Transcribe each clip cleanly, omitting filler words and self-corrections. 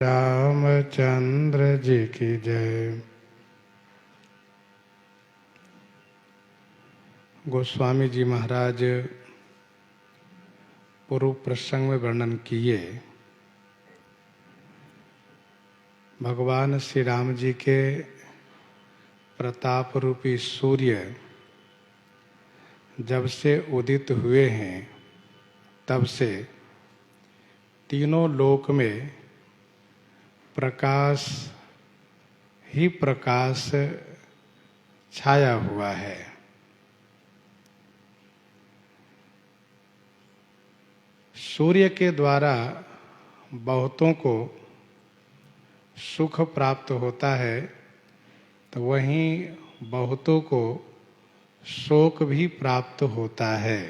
रामचंद्र जी की जय। गोस्वामी जी महाराज पूर्व प्रसंग में वर्णन किए भगवान श्री राम जी के प्रताप रूपी सूर्य जब से उदित हुए हैं तब से तीनों लोक में प्रकाश ही प्रकाश छाया हुआ है। सूर्य के द्वारा बहुतों को सुख प्राप्त होता है तो वहीं बहुतों को शोक भी प्राप्त होता है।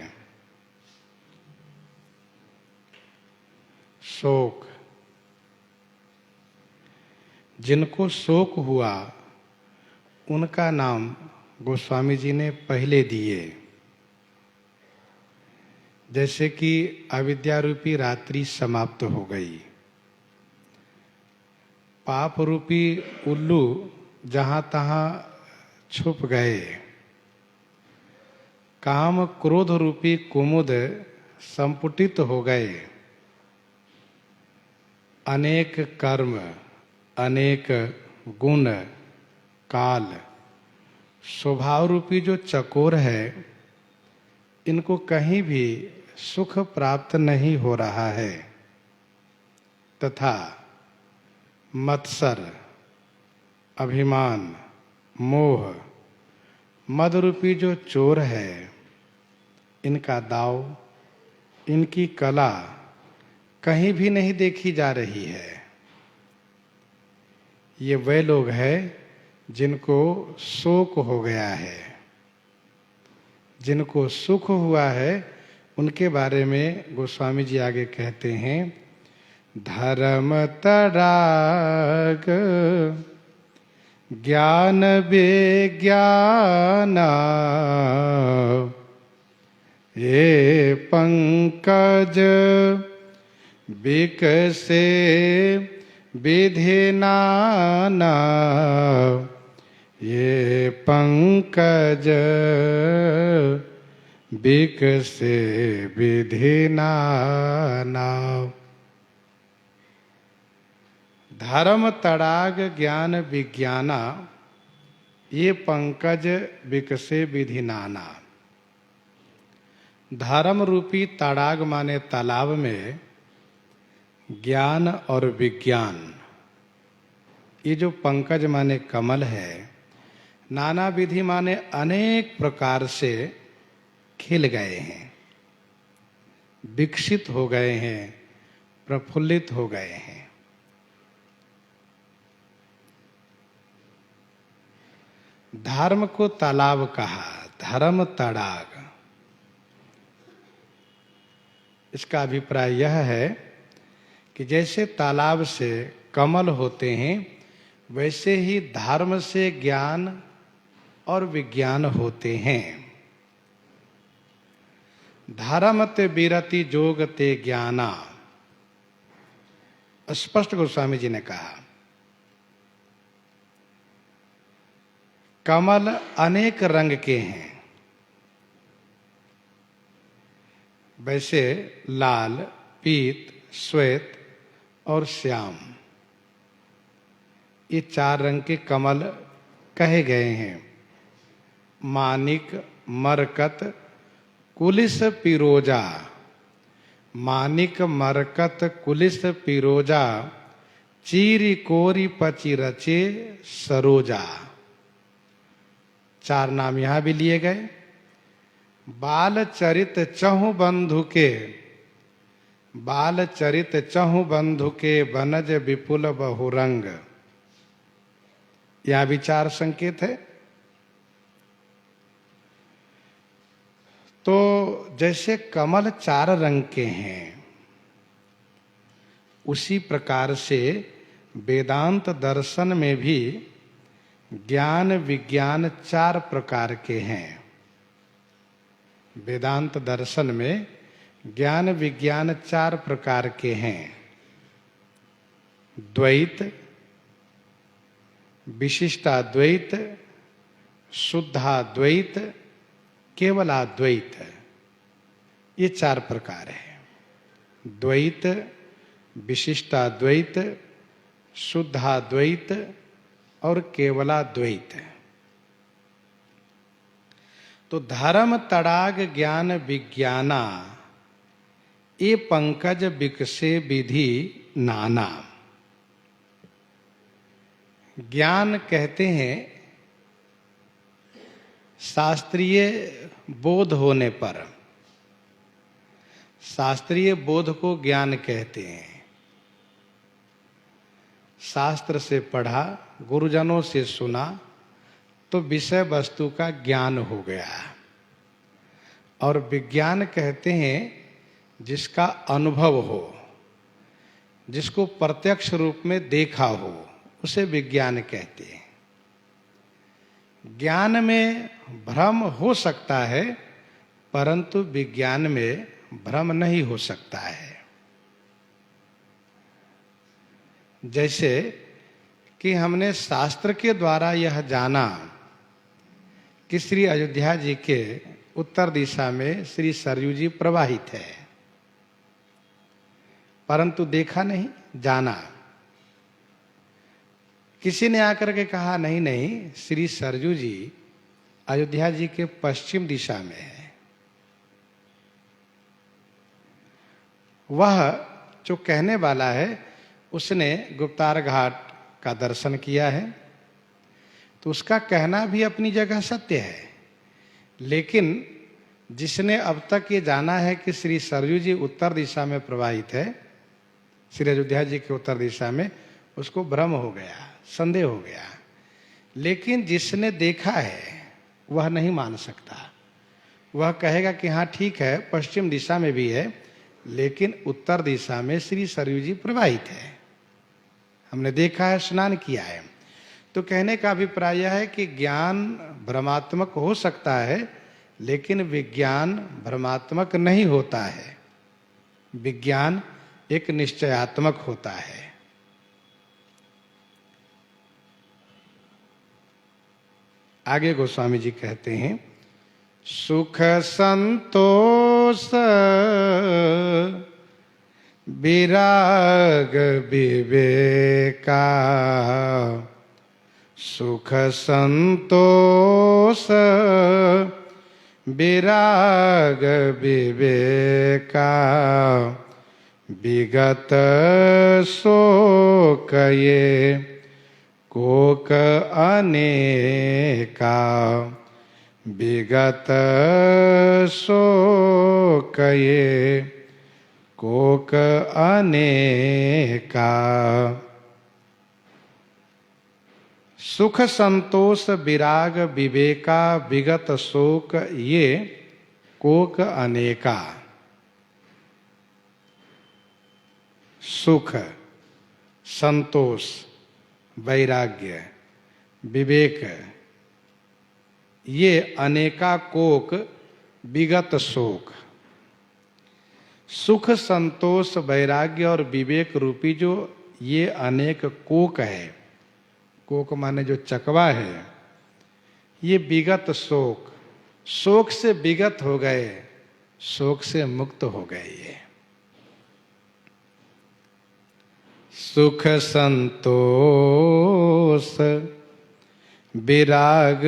शोक, जिनको शोक हुआ उनका नाम गोस्वामी जी ने पहले दिए। जैसे कि अविद्या रूपी रात्रि समाप्त हो गई, पाप रूपी उल्लू जहां तहां छुप गए, काम क्रोध रूपी कुमुद संपुटित हो गए, अनेक कर्म, अनेक गुण, काल, स्वभाव रूपी जो चकोर है, इनको कहीं भी सुख प्राप्त नहीं हो रहा है। तथा मत्सर, अभिमान, मोह, मद रूपी जो चोर है, इनका दाव, इनकी कला कहीं भी नहीं देखी जा रही है। ये वे लोग हैं जिनको शोक हो गया है। जिनको सुख हुआ है उनके बारे में गोस्वामी जी आगे कहते हैं, धर्म तड़ाग ज्ञान विज्ञान ये पंकज विकसे विधि नाना, ये पंकज विकसे विधि नाना। धर्म तड़ाग ज्ञान विज्ञाना ये पंकज विकसे विधि नाना। धर्म रूपी तड़ाग माने तालाब में ज्ञान और विज्ञान, ये जो पंकज माने कमल है, नाना विधि माने अनेक प्रकार से खिल गए हैं, विकसित हो गए हैं, प्रफुल्लित हो गए हैं। धर्म को तालाब कहा, धर्म तड़ाग। इसका अभिप्राय यह है कि जैसे तालाब से कमल होते हैं वैसे ही धर्म से ज्ञान और विज्ञान होते हैं। धर्म ते विरति जोग ते ज्ञाना, स्पष्ट गोस्वामी जी ने कहा। कमल अनेक रंग के हैं, वैसे लाल, पीत, श्वेत और श्याम, ये चार रंग के कमल कहे गए हैं। मानिक, मरकत, कुलिस, पिरोजा। मानिक, मरकत, कुलिस, पिरोजा, चीरी कोरी पची रचे सरोजा। चार नाम यहां भी लिए गए। बाल चरित चहु बंधु के, बाल चरित चहु बंधु के, बनज विपुल बहुरंग। यह विचार संकेत है। तो जैसे कमल चार रंग के हैं उसी प्रकार से वेदांत दर्शन में भी ज्ञान विज्ञान चार प्रकार के हैं। वेदांत दर्शन में ज्ञान विज्ञान चार प्रकार के हैं। द्वैत, विशिष्टाद्वैत, शुद्धाद्वैत, केवलाद्वैत, ये 4 प्रकार है। द्वैत, विशिष्टाद्वैत, शुद्धाद्वैत और केवलाद्वैत। तो धर्म तड़ाग ज्ञान विज्ञाना, ये पंकज विकसे विधि नाना। ज्ञान कहते हैं शास्त्रीय बोध होने पर, शास्त्रीय बोध को ज्ञान कहते हैं। शास्त्र से पढ़ा, गुरुजनों से सुना तो विषय वस्तु का ज्ञान हो गया। और विज्ञान कहते हैं जिसका अनुभव हो, जिसको प्रत्यक्ष रूप में देखा हो, उसे विज्ञान कहते हैं। ज्ञान में भ्रम हो सकता है, परंतु विज्ञान में भ्रम नहीं हो सकता है। जैसे कि हमने शास्त्र के द्वारा यह जाना कि श्री अयोध्या जी के उत्तर दिशा में श्री सरयू जी प्रवाहित है, परंतु देखा नहीं, जाना। किसी ने आकर के कहा नहीं नहीं, श्री सरयू जी अयोध्या जी के पश्चिम दिशा में है। वह जो कहने वाला है उसने गुप्तार घाट का दर्शन किया है, तो उसका कहना भी अपनी जगह सत्य है। लेकिन जिसने अब तक ये जाना है कि श्री सरयू जी उत्तर दिशा में प्रवाहित है, श्री अयोध्या जी के उत्तर दिशा में, उसको भ्रम हो गया, संदेह हो गया। लेकिन जिसने देखा है वह नहीं मान सकता। वह कहेगा कि हाँ ठीक है, पश्चिम दिशा में भी है, लेकिन उत्तर दिशा में श्री सरयू जी प्रवाहित है, हमने देखा है, स्नान किया है। तो कहने का अभिप्राय है कि ज्ञान भ्रमात्मक हो सकता है, लेकिन विज्ञान भ्रमात्मक नहीं होता है। विज्ञान एक निश्चयात्मक होता है। आगे गोस्वामी जी कहते हैं, सुख संतोष विराग विवेका, सुख संतोष विराग विवेका, विगत शोक ये कोक अनेका, विगत शोक ये कोक अनेका। सुख संतोष विराग विवेका, विगत शोक ये कोक अनेका। सुख, संतोष, वैराग्य, विवेक, ये अनेका कोक, विगत शोक। सुख संतोष वैराग्य और विवेक रूपी जो ये अनेक कोक है, कोक माने जो चकवा है, ये विगत शोक, शोक से विगत हो गए, शोक से मुक्त हो गए। ये सुख संतोष विराग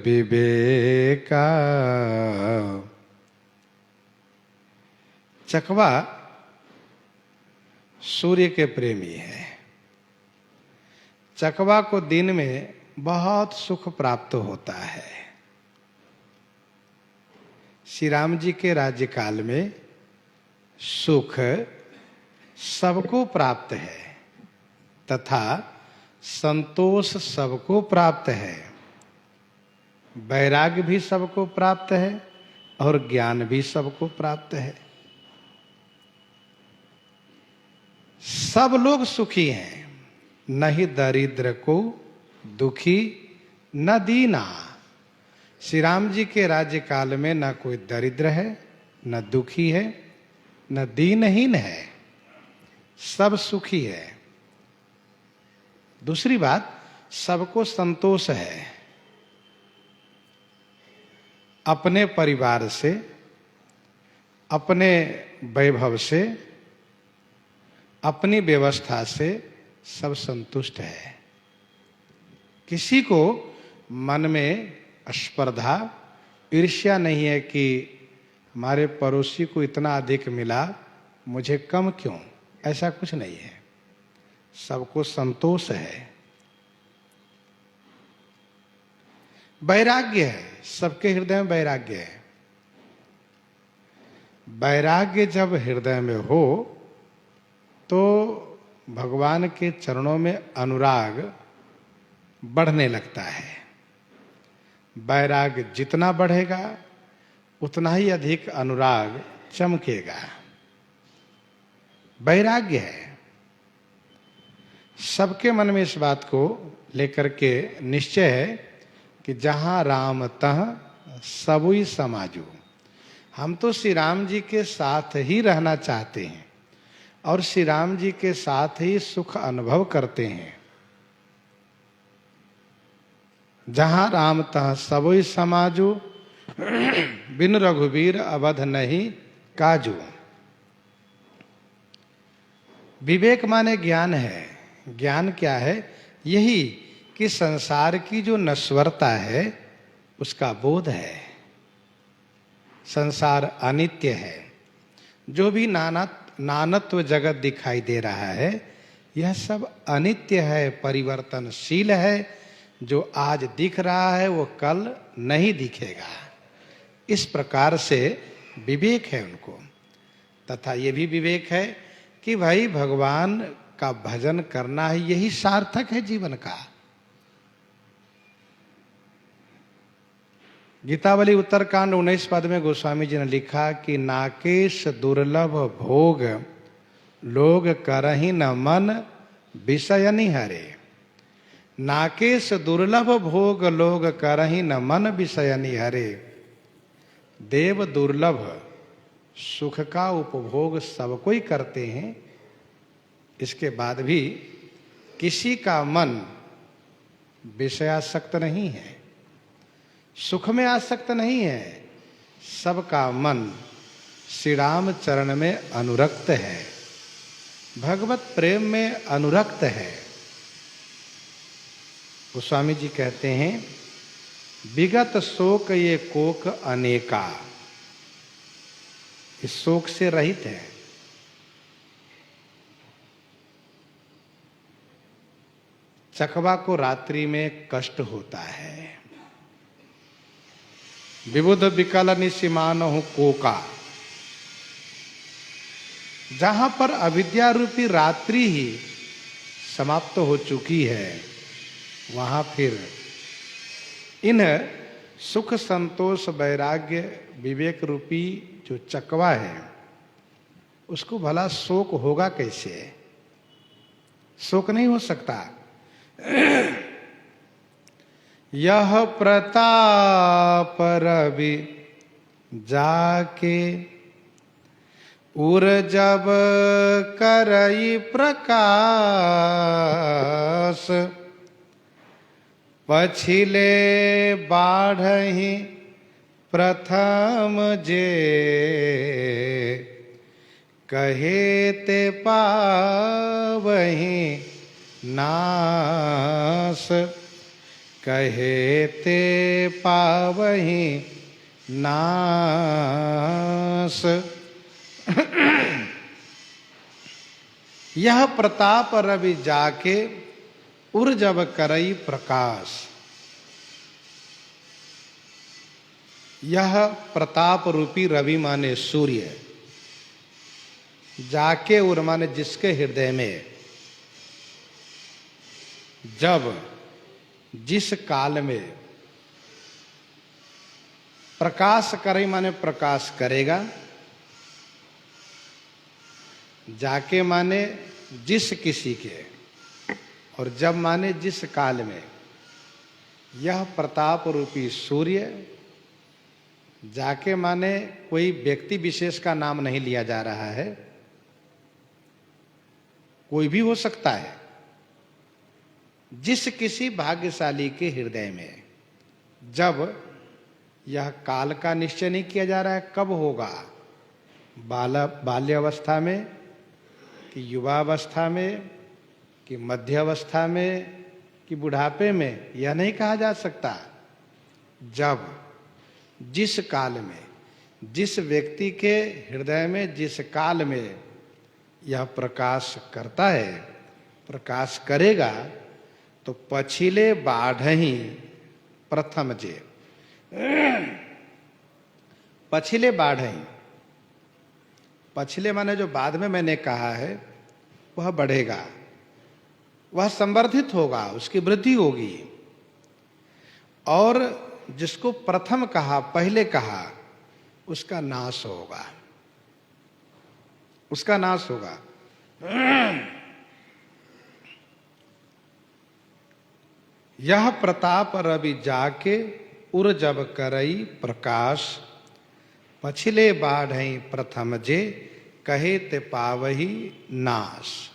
विवेका। चकवा सूर्य के प्रेमी है। चकवा को दिन में बहुत सुख प्राप्त होता है। श्री राम जी के राज्यकाल में सुख सबको प्राप्त है तथा संतोष सबको प्राप्त है, वैराग्य भी सबको प्राप्त है और ज्ञान भी सबको प्राप्त है। सब लोग सुखी हैं, न ही दरिद्र को दुखी न दीना। श्री राम जी के राज्यकाल में न कोई दरिद्र है, न दुखी है, न दीनहीन है, सब सुखी है। दूसरी बात, सबको संतोष है अपने परिवार से, अपने वैभव से, अपनी व्यवस्था से सब संतुष्ट है। किसी को मन में स्पर्धा, ईर्ष्या नहीं है कि हमारे पड़ोसी को इतना अधिक मिला, मुझे कम क्यों, ऐसा कुछ नहीं है। सबको संतोष है, वैराग्य है, सबके हृदय में वैराग्य है। वैराग्य जब हृदय में हो तो भगवान के चरणों में अनुराग बढ़ने लगता है। वैराग्य जितना बढ़ेगा उतना ही अधिक अनुराग चमकेगा। वैराग्य है, सबके मन में इस बात को लेकर के निश्चय है कि जहां राम तह सबुई समाजू। हम तो श्री राम जी के साथ ही रहना चाहते हैं और श्री राम जी के साथ ही सुख अनुभव करते हैं। जहां राम तह सबुई समाजू, बिन रघुवीर अवध नहीं काजू। विवेक माने ज्ञान है। ज्ञान क्या है? यही कि संसार की जो नश्वरता है उसका बोध है। संसार अनित्य है। जो भी नानत्व जगत दिखाई दे रहा है यह सब अनित्य है, परिवर्तनशील है। जो आज दिख रहा है वो कल नहीं दिखेगा। इस प्रकार से विवेक है उनको। तथा ये भी विवेक है कि भाई भगवान का भजन करना है, यही सार्थक है जीवन का। गीतावली उत्तरकांड 19 पद में गोस्वामी जी ने लिखा कि नाकेश दुर्लभ भोग लोग करहि न मन विषय निहरे। नाकेश दुर्लभ भोग लोग करहि न मन विषय निहरे। देव दुर्लभ सुख का उपभोग सब कोई करते हैं, इसके बाद भी किसी का मन विषयासक्त नहीं है, सुख में आसक्त नहीं है। सबका मन श्री राम चरण में अनुरक्त है, भगवत प्रेम में अनुरक्त है। गोस्वामी जी कहते हैं विगत शोक ये कोक अनेका। इस शोक से रहित है। चकवा को रात्रि में कष्ट होता है। विबुध विकल निशिमान हूं कोका। जहां पर अविद्या रूपी रात्रि ही समाप्त हो चुकी है वहां फिर इन सुख संतोष वैराग्य विवेक रूपी जो चकवा है उसको भला शोक होगा कैसे? शोक नहीं हो सकता। यह प्रताप रवि जाके उर जब करई प्रकाश। पछिले बाढ़हि प्रथम जे कहे ते पावहि नास। कहे ते पावहि नास। यह प्रताप रवि जाके उर जब करई प्रकाश। यह प्रताप रूपी रवि माने सूर्य, जाके उर माने जिसके हृदय में जब जिस काल में प्रकाश करे माने प्रकाश करेगा। जाके माने जिस किसी के, और जब माने जिस काल में। यह प्रताप रूपी सूर्य, जाके माने कोई व्यक्ति विशेष का नाम नहीं लिया जा रहा है, कोई भी हो सकता है। जिस किसी भाग्यशाली के हृदय में, जब यह काल का निश्चय नहीं किया जा रहा है कब होगा, बाल्यावस्था में कि युवावस्था में कि मध्यावस्था में कि बुढ़ापे में, यह नहीं कहा जा सकता। जब जिस काल में, जिस व्यक्ति के हृदय में, जिस काल में यह प्रकाश करता है, प्रकाश करेगा, तो पछिले बाढ़ही प्रथम जे, पछिले बाढ़ही, पछिले माने जो बाद में मैंने कहा है वह बढ़ेगा, वह संवर्धित होगा, उसकी वृद्धि होगी। और जिसको प्रथम कहा, पहले कहा, उसका नाश होगा, उसका नाश होगा। यह प्रताप रवि जाके उर जब करई प्रकाश, पछिले बाढ़ई प्रथम जे कहे ते पावही नाश।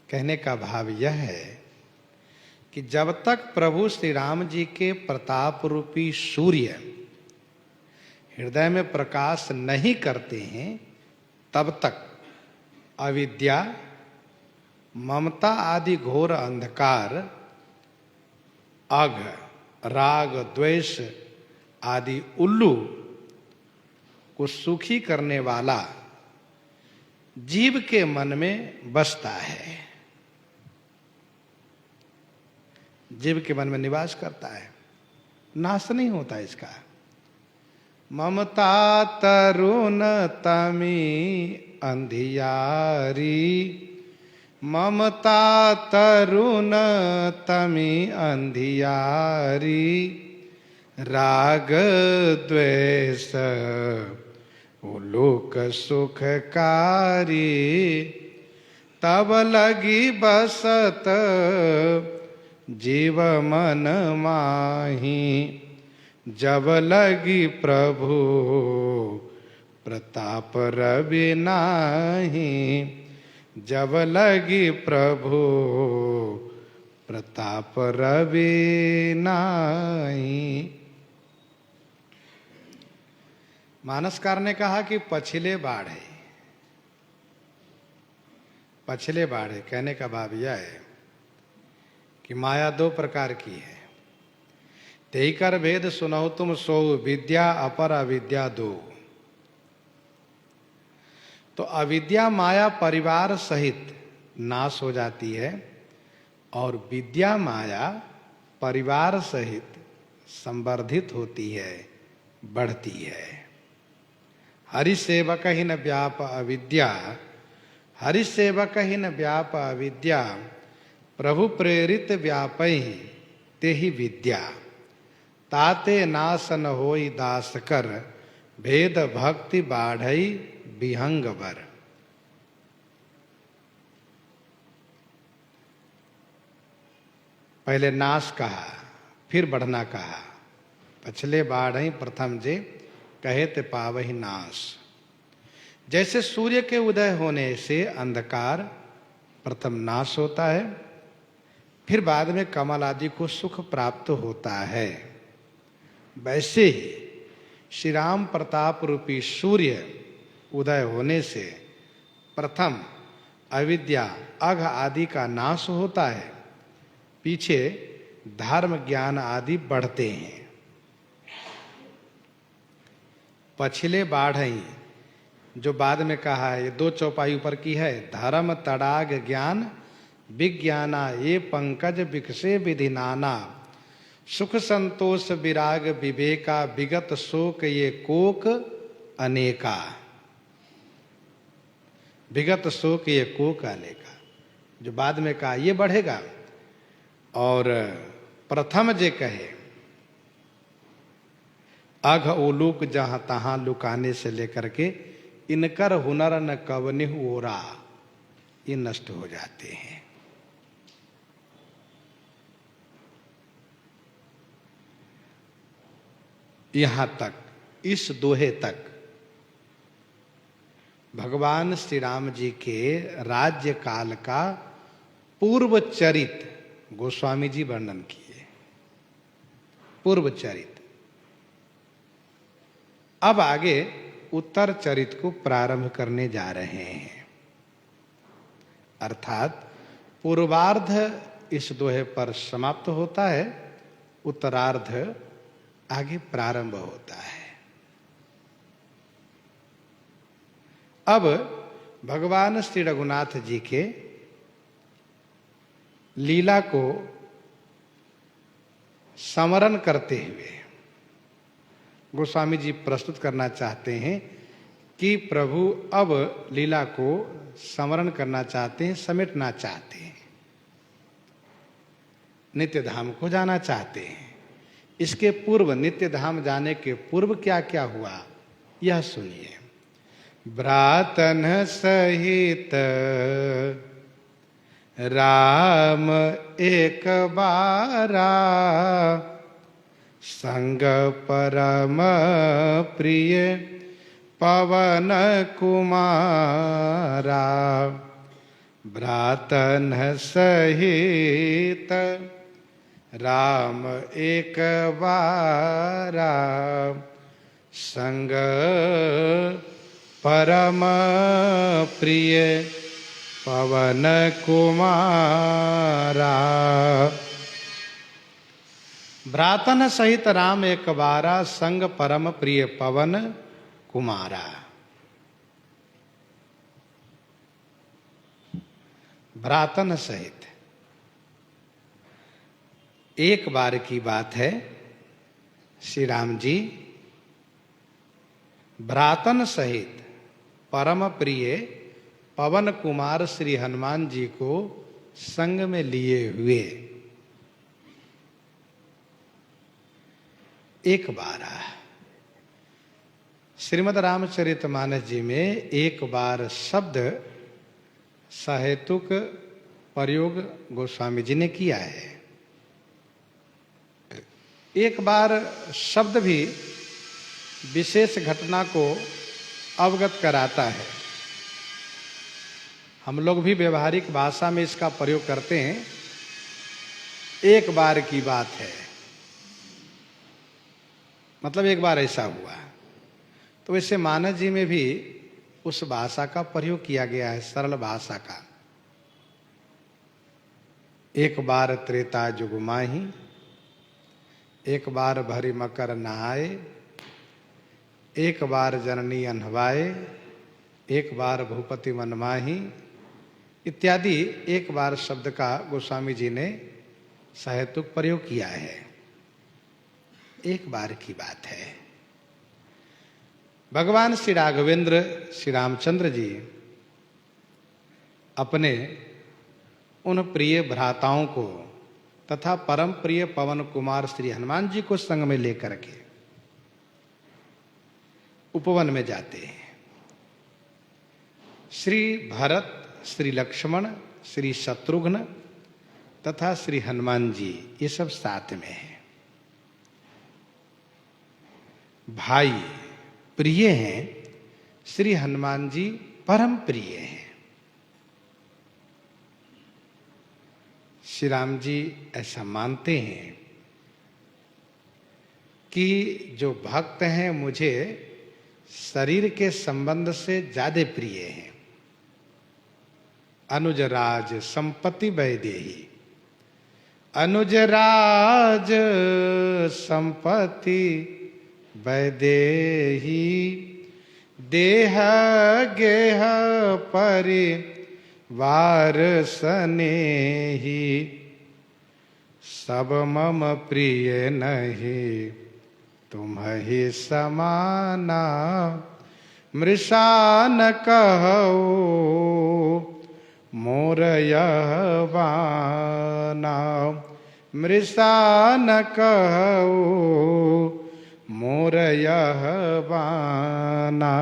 कहने का भाव यह है कि जब तक प्रभु श्री राम जी के प्रताप रूपी सूर्य हृदय में प्रकाश नहीं करते हैं, तब तक अविद्या, ममता आदि घोर अंधकार, अघ, राग, द्वेष आदि उल्लू को सुखी करने वाला जीव के मन में बसता है, जीव के मन में निवास करता है, नाश नहीं होता इसका। ममता तरुण तमी अंधियारी, ममता तरुण तमी अंधियारी, राग द्वेष लोक सुखकारी, तब लगी बसत जीव मन माही, जब लगी प्रभु प्रताप रवि नाही, जब लगी प्रभु प्रताप रवि नाही। मानसकार ने कहा कि पछिले बाढ़ है, पछिले बाढ़ है। कहने का भाव यह है कि माया दो प्रकार की है। तेई कर भेद सुनहु तुम सो, विद्या अपर अविद्या दो। तो अविद्या माया परिवार सहित नाश हो जाती है और विद्या माया परिवार सहित संवर्धित होती है, बढ़ती है। हरि सेवक ही न व्याप अविद्या, हरि सेवक ही न व्याप अविद्या, प्रभु प्रेरित व्यापई ते ही विद्या, ताते नाश न होई दास कर, भेद भक्ति बाढ़ई विहंग बर। पहले नाश कहा, फिर बढ़ना कहा। पछले बाढ़ई प्रथम जे कहे ते पावही नाश। जैसे सूर्य के उदय होने से अंधकार प्रथम नाश होता है, फिर बाद में कमल आदि को सुख प्राप्त होता है, वैसे ही श्री राम प्रताप रूपी सूर्य उदय होने से प्रथम अविद्या, अघ आदि का नाश होता है, पीछे धर्म ज्ञान आदि बढ़ते हैं। पछिले बाढ़ई जो बाद में कहा है, ये दो चौपाई ऊपर की है। धर्म तड़ाग ज्ञान विज्ञाना, ये पंकज विकसे विधि नाना, सुख संतोष विराग विवेका, विगत शोक ये कोक अनेका। विगत शोक ये कोक अनेका, जो बाद में कहा ये बढ़ेगा। और प्रथम जे कहे, अघ ओलूक जहां तहां लुकाने से लेकर के इनकर हुनर न कवनिह ओरा, ये नष्ट हो जाते हैं। यहां तक, इस दोहे तक भगवान श्री राम जी के राज्य काल का पूर्व चरित गोस्वामी जी वर्णन किए। पूर्व चरित। अब आगे उत्तर चरित को प्रारंभ करने जा रहे हैं। अर्थात पूर्वार्ध इस दोहे पर समाप्त होता है, उत्तरार्ध आगे प्रारंभ होता है। अब भगवान श्री रघुनाथ जी के लीला को स्मरण करते हुए गोस्वामी जी प्रस्तुत करना चाहते हैं कि प्रभु अब लीला को स्मरण करना चाहते हैं, समेटना चाहते हैं, नित्य धाम को जाना चाहते हैं। इसके पूर्व, नित्य धाम जाने के पूर्व क्या क्या हुआ यह सुनिए। भ्रातन सहित राम एक बारा, संग परम प्रिय पवन कुमारा। भ्रातन सहित राम एक बारा, संग परम प्रिय पवन कुमारा। भ्रातन सहित राम एक बारा, संग परम प्रिय पवन कुमारा। भ्रातन सहित एक बार की बात है। श्री राम जी भ्रातन सहित परम प्रिय पवन कुमार श्री हनुमान जी को संग में लिए हुए एक बार श्रीमद् रामचरितमानस जी में एक बार शब्द सहेतुक प्रयोग गोस्वामी जी ने किया है। एक बार शब्द भी विशेष घटना को अवगत कराता है। हम लोग भी व्यवहारिक भाषा में इसका प्रयोग करते हैं। एक बार की बात है, मतलब एक बार ऐसा हुआ। तो वैसे मानस जी में भी उस भाषा का प्रयोग किया गया है, सरल भाषा का। एक बार त्रेता जुग माही, एक बार भरी मकर नहाए, एक बार जननी अनहवाए, एक बार भूपति मन माही इत्यादि एक बार शब्द का गोस्वामी जी ने सहेतुक प्रयोग किया है। एक बार की बात है। भगवान श्री राघवेंद्र श्री रामचंद्र जी अपने उन प्रिय भ्राताओं को तथा परम प्रिय पवन कुमार श्री हनुमान जी को संग में लेकर के उपवन में जाते हैं। श्री भरत, श्री लक्ष्मण, श्री शत्रुघ्न तथा श्री हनुमान जी ये सब साथ में हैं। भाई प्रिय हैं, श्री हनुमान जी परम प्रिय हैं। श्री राम जी ऐसा मानते हैं कि जो भक्त हैं मुझे शरीर के संबंध से ज्यादा प्रिय हैं। अनुजराज संपत्ति वैदेही, अनुजराज संपत्ति वैदेही, देह गेह परिवार सनेही, सब मम प्रिय नहीं तुम ही समाना, मृषा न कहो मोर यह बाना, मृषा न कहो मोर यह बाना।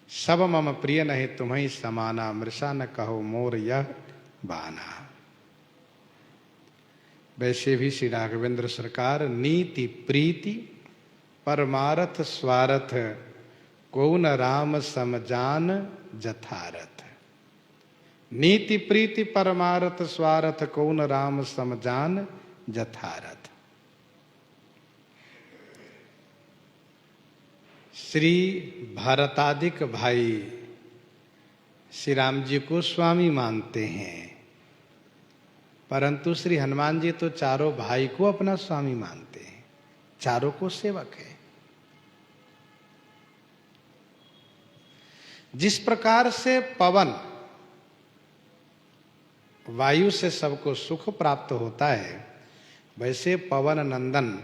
सब मम प्रिय नहीं तुम्हें समाना, मृषा न कहो मोर यह बाना। वैसे भी श्री राघवेंद्र सरकार नीति प्रीति परमारथ स्वारथ को न राम समजान जथारथ। नीति प्रीति परमारथ स्वारथ को न राम समजान जथारथ। श्री भरतादिक भाई श्री राम जी को स्वामी मानते हैं, परंतु श्री हनुमान जी तो चारों भाई को अपना स्वामी मानते हैं, चारों को सेवक है। जिस प्रकार से पवन वायु से सबको सुख प्राप्त होता है, वैसे पवन नंदन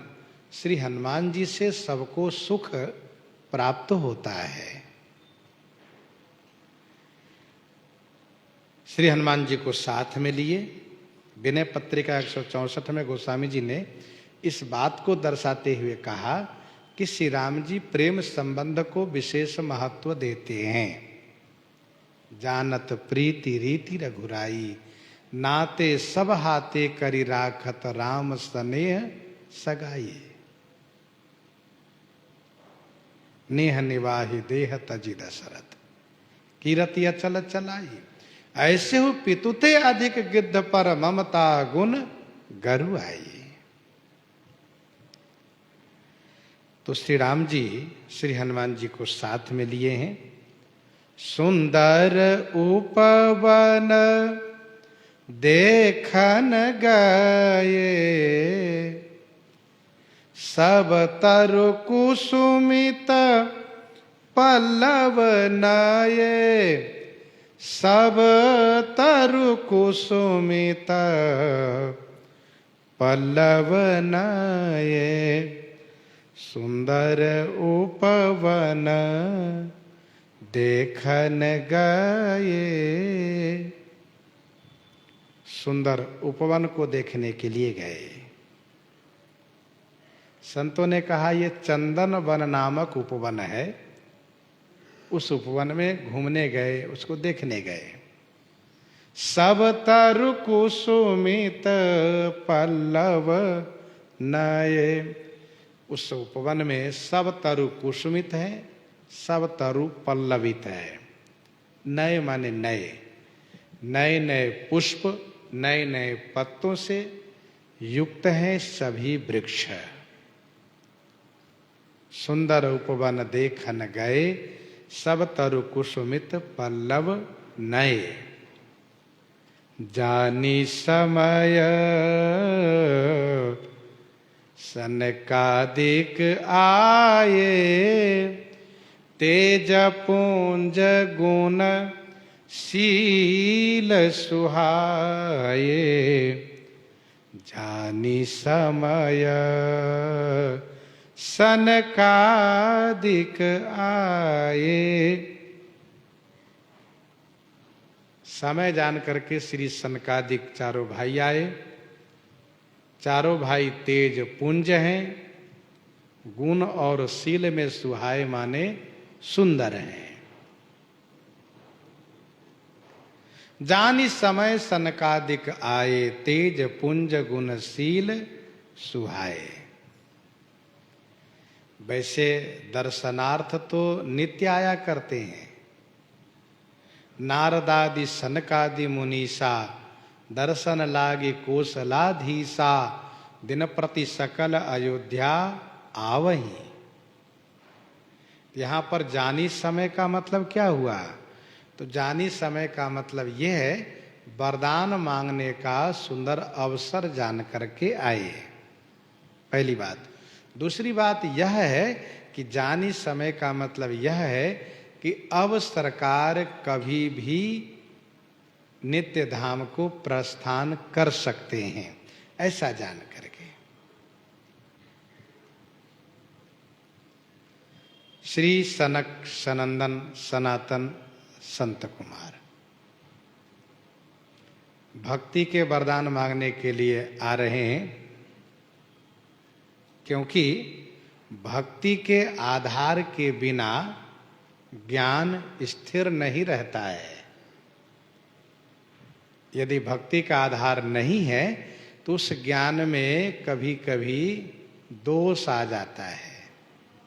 श्री हनुमान जी से सबको सुख प्राप्त होता है। श्री हनुमान जी को साथ में लिए विनय पत्रिका 164 में गोस्वामी जी ने इस बात को दर्शाते हुए कहा कि श्री राम जी प्रेम संबंध को विशेष महत्व देते हैं। जानत प्रीति रीति रघुराई, नाते सब हाथे करी राखत राम स्नेह सगाई। नेह निवाहि देह तजि दशरथ, कीरति अचल चलाई। ऐसे हो पितुते अधिक गिद्ध पर ममता गुण गरु आई। तो श्री राम जी श्री हनुमान जी को साथ में लिए हैं। सुंदर उपवन देखन गए, सब तरु कुसुमित पल्लव नये। सब तरु कुसुमित पल्लव नये, सुंदर उपवन देखन गए। सुंदर उपवन को देखने के लिए गए। संतों ने कहा ये चंदन वन नामक उपवन है, उस उपवन में घूमने गए, उसको देखने गए। सब तरु कुसुमित पल्लव नये, उस उपवन में सब तरु कुसुमित है, सब तरु पल्लवित है। नए माने नए, नए नए पुष्प नए नए पत्तों से युक्त हैं सभी वृक्ष। सुंदर उपवन देखन गए, सब तरु कुसुमित पल्लव नए। जानी समय सनकादिक आए, तेज पुंज गुण शील सुहाए। जानी समय सनकादिक आए। समय जान करके श्री सनकादिक चारों भाई आए। चारों भाई तेज पुंज हैं, गुण और शील में सुहाए माने सुंदर हैं। जानी समय सनकादिक आए, तेज पुंज गुण शील सुहाए। वैसे दर्शनार्थ तो नित्य आया करते हैं। नारदादि सनकादि मुनीसा, दर्शन लागे कोसलाधीसा। दिन प्रति सकल अयोध्या आवहीं। यहाँ पर जानी समय का मतलब क्या हुआ? तो जानी समय का मतलब यह है वरदान मांगने का सुंदर अवसर जान करके आए, पहली बात। दूसरी बात यह है कि जानी समय का मतलब यह है कि अब सरकार कभी भी नित्य धाम को प्रस्थान कर सकते हैं, ऐसा जान करके। श्री सनक सनंदन सनातन संत कुमार भक्ति के वरदान मांगने के लिए आ रहे हैं, क्योंकि भक्ति के आधार के बिना ज्ञान स्थिर नहीं रहता है। यदि भक्ति का आधार नहीं है तो उस ज्ञान में कभी कभी दोष आ जाता है।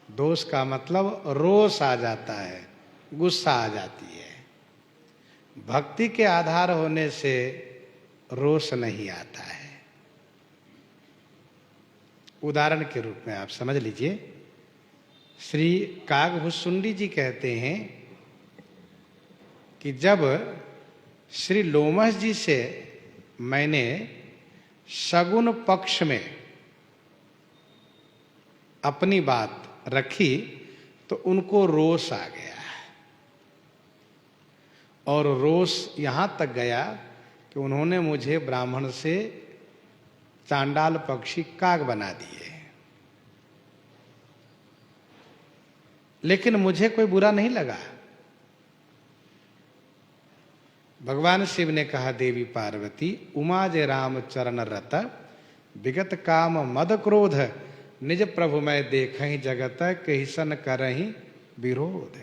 दोष का मतलब रोष आ जाता है, गुस्सा आ जाती है। भक्ति के आधार होने से रोष नहीं आता है। उदाहरण के रूप में आप समझ लीजिए, श्री काकभुसुंडी जी कहते हैं कि जब श्री लोमश जी से मैंने शगुन पक्ष में अपनी बात रखी तो उनको रोष आ गया, और रोष यहां तक गया कि उन्होंने मुझे ब्राह्मण से चांडाल पक्षी काग बना दिए। लेकिन मुझे कोई बुरा नहीं लगा। भगवान शिव ने कहा, देवी पार्वती उमा जय राम चरण रत, विगत काम मद क्रोध, निज प्रभु मैं देखहि जगत, कहिसन करहि विरोध।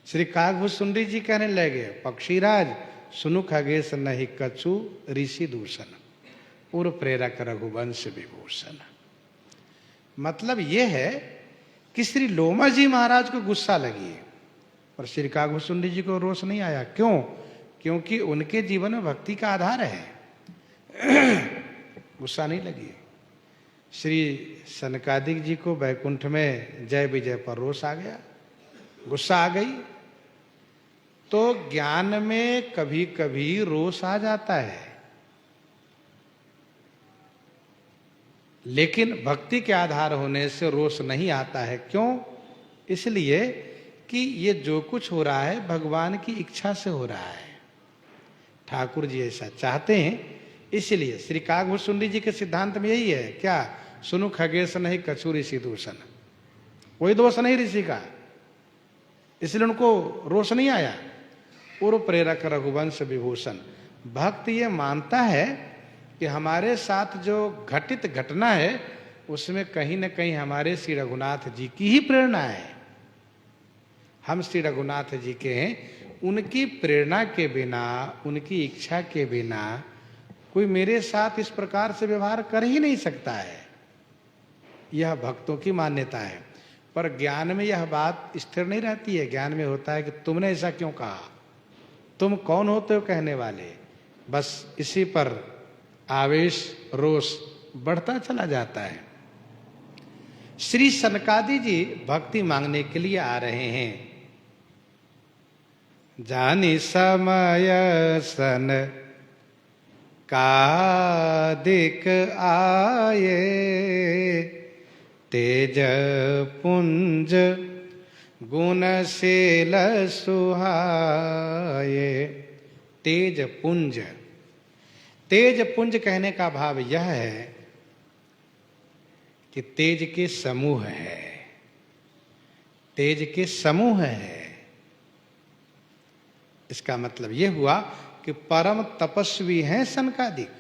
श्री काकभुसुंडी जी कहने लगे, पक्षीराज सुनु खगेश नहीं कछु, ऋषि दूषण उर प्रेरक रघुवंश विभूषण। मतलब यह है कि श्री लोमश जी महाराज को गुस्सा लगी, पर श्री काकभुसुंडी जी को रोष नहीं आया। क्यों? क्योंकि उनके जीवन में भक्ति का आधार है, गुस्सा नहीं लगी। श्री सनकादिक जी को वैकुंठ में जय विजय पर रोष आ गया, गुस्सा आ गई। तो ज्ञान में कभी कभी रोष आ जाता है, लेकिन भक्ति के आधार होने से रोष नहीं आता है। क्यों? इसलिए कि ये जो कुछ हो रहा है भगवान की इच्छा से हो रहा है, ठाकुर जी ऐसा चाहते हैं। इसलिए श्री काकभुसुंडी जी के सिद्धांत में यही है, क्या? सुनु खगेश नहीं कछु ऋषि दूषण, कोई दोष नहीं ऋषि का, इसलिए उनको रोष नहीं आया। पूर्व प्रेरक रघुवंश विभूषण। भक्त ये मानता है कि हमारे साथ जो घटित घटना है उसमें कहीं न कहीं हमारे श्री रघुनाथ जी की ही प्रेरणा है। हम श्री रघुनाथ जी के हैं, उनकी प्रेरणा के बिना, उनकी इच्छा के बिना कोई मेरे साथ इस प्रकार से व्यवहार कर ही नहीं सकता है। यह भक्तों की मान्यता है। पर ज्ञान में यह बात स्थिर नहीं रहती है। ज्ञान में होता है कि तुमने ऐसा क्यों कहा, तुम कौन होते हो कहने वाले। बस इसी पर आवेश रोष बढ़ता चला जाता है। श्री सनकादि जी भक्ति मांगने के लिए आ रहे हैं। जानी समय सन कादिक आए, तेज पुंज गुणशील सुहाए। तेज पुंज, तेज पुंज कहने का भाव यह है कि तेज के समूह है, तेज के समूह है। इसका मतलब यह हुआ कि परम तपस्वी हैं सनकादिक,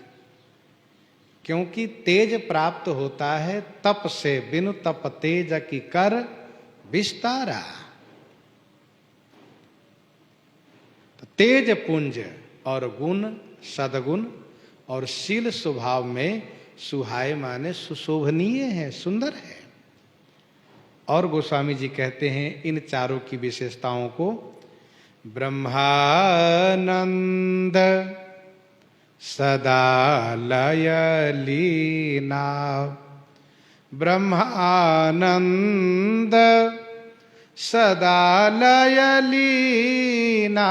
क्योंकि तेज प्राप्त होता है तप से, बिनु तप तेज की कर विस्तारा। तो तेज पुंज और गुण, सदगुण और शील स्वभाव में सुहाए माने सुशोभनीय है, सुंदर है। और गोस्वामी जी कहते हैं इन चारों की विशेषताओं को, ब्रह्मानंद सदा लय लीना, ब्रह्मानंद सदा लय लीना,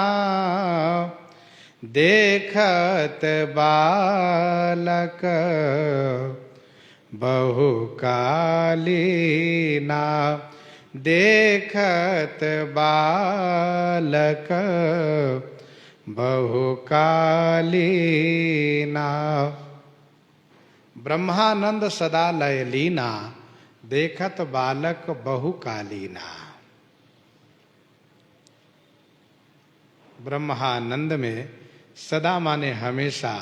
देखत बालक बहुकालीना, देखत बालक बहुकालीना। ब्रह्मानंद सदा लय लीना, देखत बालक बहुकालीना। ब्रह्मानंद में सदा माने हमेशा,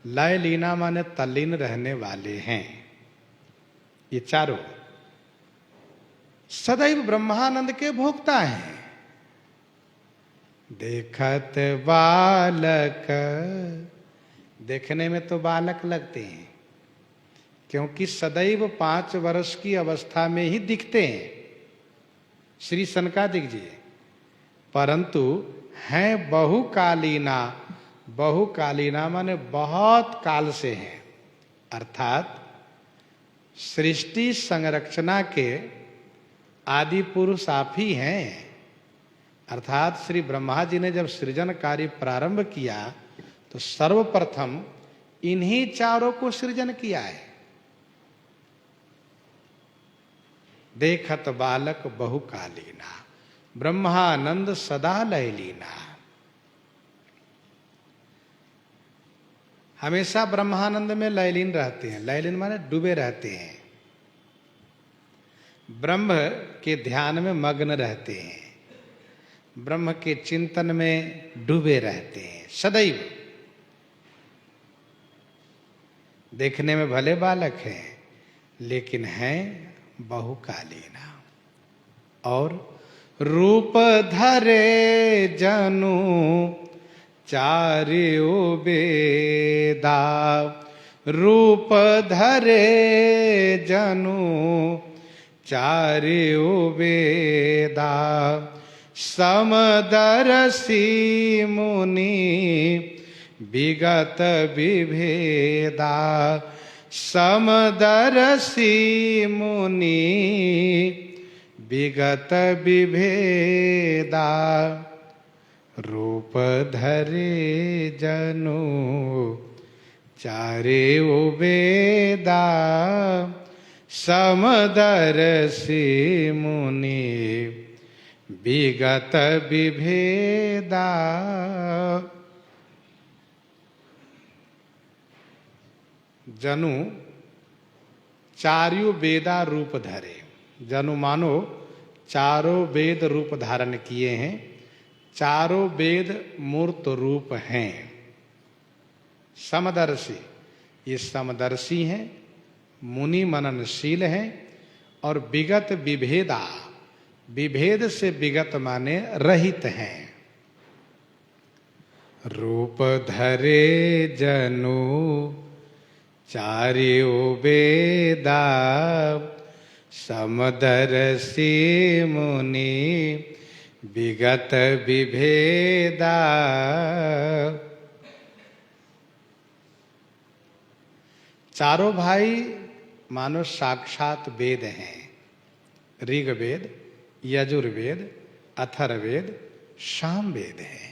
लय लीना माने तल्लीन रहने वाले हैं। ये चारों सदैव ब्रह्मानंद के भोक्ता हैं। देखत बालक, देखने में तो बालक लगते हैं क्योंकि सदैव 5 वर्ष की अवस्था में ही दिखते हैं श्री सनकादिक जी, परंतु हैं बहुकालीना। बहुकालीना माने बहुत काल से हैं, अर्थात सृष्टि संरचना के आदि पुरुष आप ही हैं। अर्थात श्री ब्रह्मा जी ने जब सृजन कार्य प्रारंभ किया तो सर्वप्रथम इन्हीं चारों को सृजन किया है। देखत बालक बहुकालीना, ब्रह्मानंद सदा लयलीना। हमेशा ब्रह्मानंद में लयलीन रहते हैं। लयलीन माने डूबे रहते हैं, ब्रह्म के ध्यान में मग्न रहते हैं, ब्रह्म के चिंतन में डूबे रहते हैं सदैव। देखने में भले बालक हैं लेकिन हैं बहुकालीना। और रूप धरे जनु चार्यो वेदा, रूप धरे जनु चार्यो वेदा, समदर्शी मुनि विगत विभेदा, समदर्शी मुनि विगत विभेदा, रूप धरे जनु चारे वेदा, समदर्शी मुनि विगत विभेदा। जनु चार्यों वेदा रूप धरे। जनु मानो चारों वेद रूप धारण किए हैं, चारों वेद मूर्त रूप हैं। समदर्शी, ये समदर्शी हैं, मुनि मननशील हैं, और विगत विभेदा, विभेद से विगत माने रहित हैं। रूप धरे जनु चार्यो वेदा, समदर्शी मुनि विगत विभेदा। चारों भाई मानो साक्षात वेद हैं। ऋग्वेद, यजुर्वेद, अथर्ववेद, सामवेद है।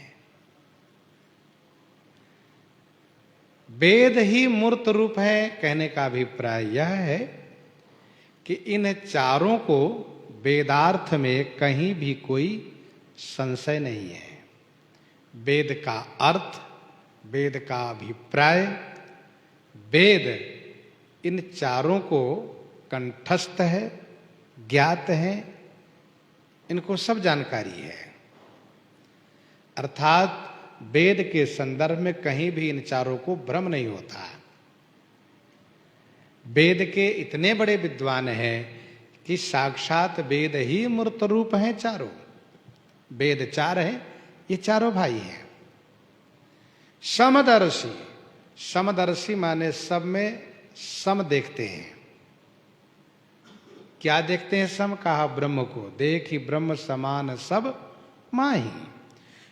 वेद ही मूर्त रूप है। कहने का अभिप्राय यह है कि इन चारों को वेदार्थ में कहीं भी कोई संशय नहीं है। वेद का अर्थ, वेद का अभिप्राय, वेद इन चारों को कंठस्थ है, ज्ञात है, इनको सब जानकारी है। अर्थात वेद के संदर्भ में कहीं भी इन चारों को भ्रम नहीं होता। वेद के इतने बड़े विद्वान हैं कि साक्षात वेद ही मूर्त रूप हैं चारों। वेद चार हैं, ये चारों भाई हैं। समदर्शी, समदर्शी माने सब में सम देखते हैं। क्या देखते हैं सम? कहा ब्रह्म को देखी ब्रह्म समान सब माही।